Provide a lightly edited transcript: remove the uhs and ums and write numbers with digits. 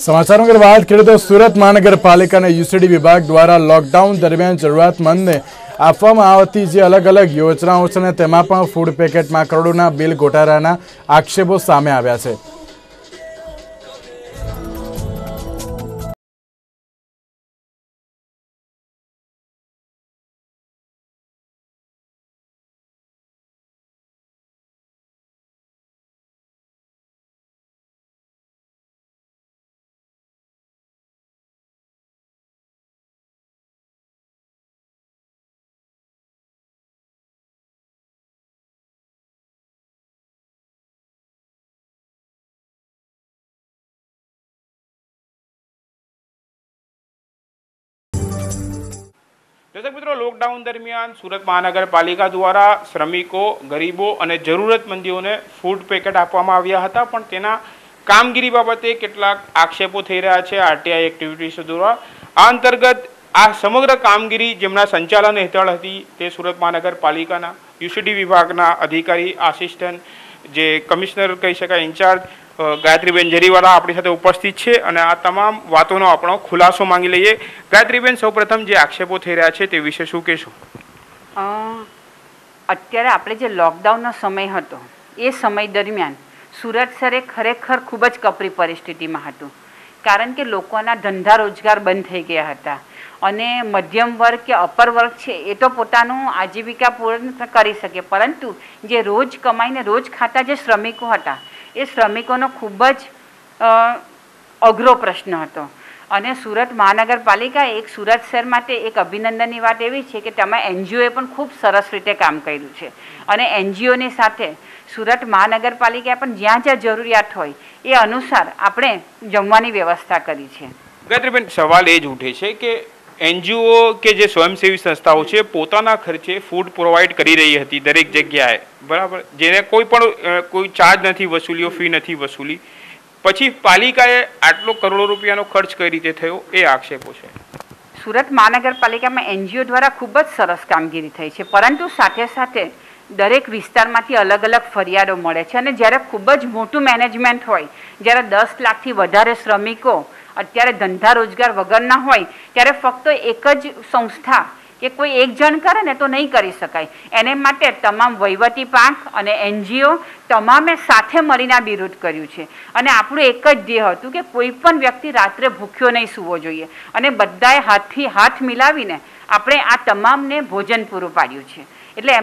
समाचारों की बात करें तो सूरत महानगरपालिका ने यूसीडी विभाग द्वारा लॉकडाउन दरमियान जरूरतमंदने આપવામાં આવતી જે અલગ અલગ યોજનાઓ છે ને તેમાં પણ ફૂડ પેકેટમાં કરોડોના બિલ ગોટાળાના આક્ષેપો સામે આવ્યા છે। दर्शक मित्रों, लॉकडाउन दरमियान सूरत महानगरपालिका द्वारा श्रमिको, गरीबो અને જરૂરતમંદોને ફૂડ પેકેટ આપવામાં આવ્યા હતા, પણ તેના કામગીરી બાબતે કેટલાક આક્ષેપો થઈ રહ્યા છે આરટીઆઈ એક્ટિવિટીઝ દ્વારા। આ અંતર્ગત આ સમગ્ર કામગીરી જેમના સંચાલન હેઠળ હતી તે સુરત મહાનગરપાલિકાના યુસીડી વિભાગના અધિકારી આસિસ્ટન્ટ જે કમિશનર કહી શકાય ઇન્ચાર્જ ગાયત્રીબેન જરીવાલા આપણી સાથે ઉપસ્થિત છે અને આ તમામ વાતોનો આપણો ખુલાસો માંગી લઈએ। ગાયત્રીબેન, સૌપ્રથમ જે આક્ષેપો થઈ રહ્યા છે તે વિશે શું કહેશો? અત્યારે આપણે જે લોકડાઉનનો સમય હતો એ સમય દરમિયાન સુરત શહેર ખરેખર ખૂબ જ કપરી પરિસ્થિતિમાં હતું, કારણ કે લોકોના ધંધા રોજગાર બંધ થઈ ગયા હતા અને મધ્યમ વર્ગ કે અપર વર્ગ છે એ તો પોતાનું આજીવિકા પૂર્ણ કરી શકે, પરંતુ જે રોજ કમાઈને રોજ ખાતા જે શ્રમિકો હતા એ શ્રમિકોનો ખૂબ જ અઘરો પ્રશ્ન હતો। અને સુરત મહાનગરપાલિકા એક સુરત શહેર માટે એક અભિનંદનની વાત એવી છે કે તમે એનજીઓએ પણ ખૂબ સરસ રીતે કામ કર્યું છે અને એનજીઓની સાથે સુરત મહાનગરપાલિકાએ પણ જ્યાં જ્યાં જરૂરિયાત હોય એ અનુસાર આપણે જમવાની વ્યવસ્થા કરી છે। ગાયત્રીબેન, સવાલ એ જ ઉઠે છે કે એનજીઓ કે જે સ્વયંસેવી સંસ્થાઓ છે પોતાના ખર્ચે ફૂડ પ્રોવાઈડ કરી રહી હતી દરેક જગ્યાએ, બરાબર, જેને કોઈ ચાર્જ નથી વસૂલ્યો, ફી નથી વસૂલી, પછી પાલિકાએ આટલો કરોડો રૂપિયાનો ખર્ચ કઈ રીતે થયો એ આક્ષેપો છે। સુરત મહાનગરપાલિકામાં એનજીઓ દ્વારા ખૂબ જ સરસ કામગીરી થઈ છે, પરંતુ સાથે સાથે દરેક વિસ્તારમાંથી અલગ અલગ ફરિયાદો મળે છે અને જ્યારે ખૂબ જ મોટું મેનેજમેન્ટ હોય, જ્યારે 10 લાખથી વધારે શ્રમિકો અત્યારે ધંધા રોજગાર વગરના હોય ત્યારે ફક્ત એક જ સંસ્થા કે કોઈ એક જણ કરે ને તો નહીં કરી શકાય। એને માટે તમામ વહીવટી પાંખ અને એનજીઓ તમામે સાથે મળીને વિરોધ કર્યું છે અને આપણું એક જ ધ્યેય હતું કે કોઈ પણ વ્યક્તિ રાત્રે ભૂખ્યો નહીં સૂવો જોઈએ અને બધાએ હાથથી હાથ મિલાવીને આપણે આ તમામને ભોજન પૂરું પાડ્યું છે। એટલે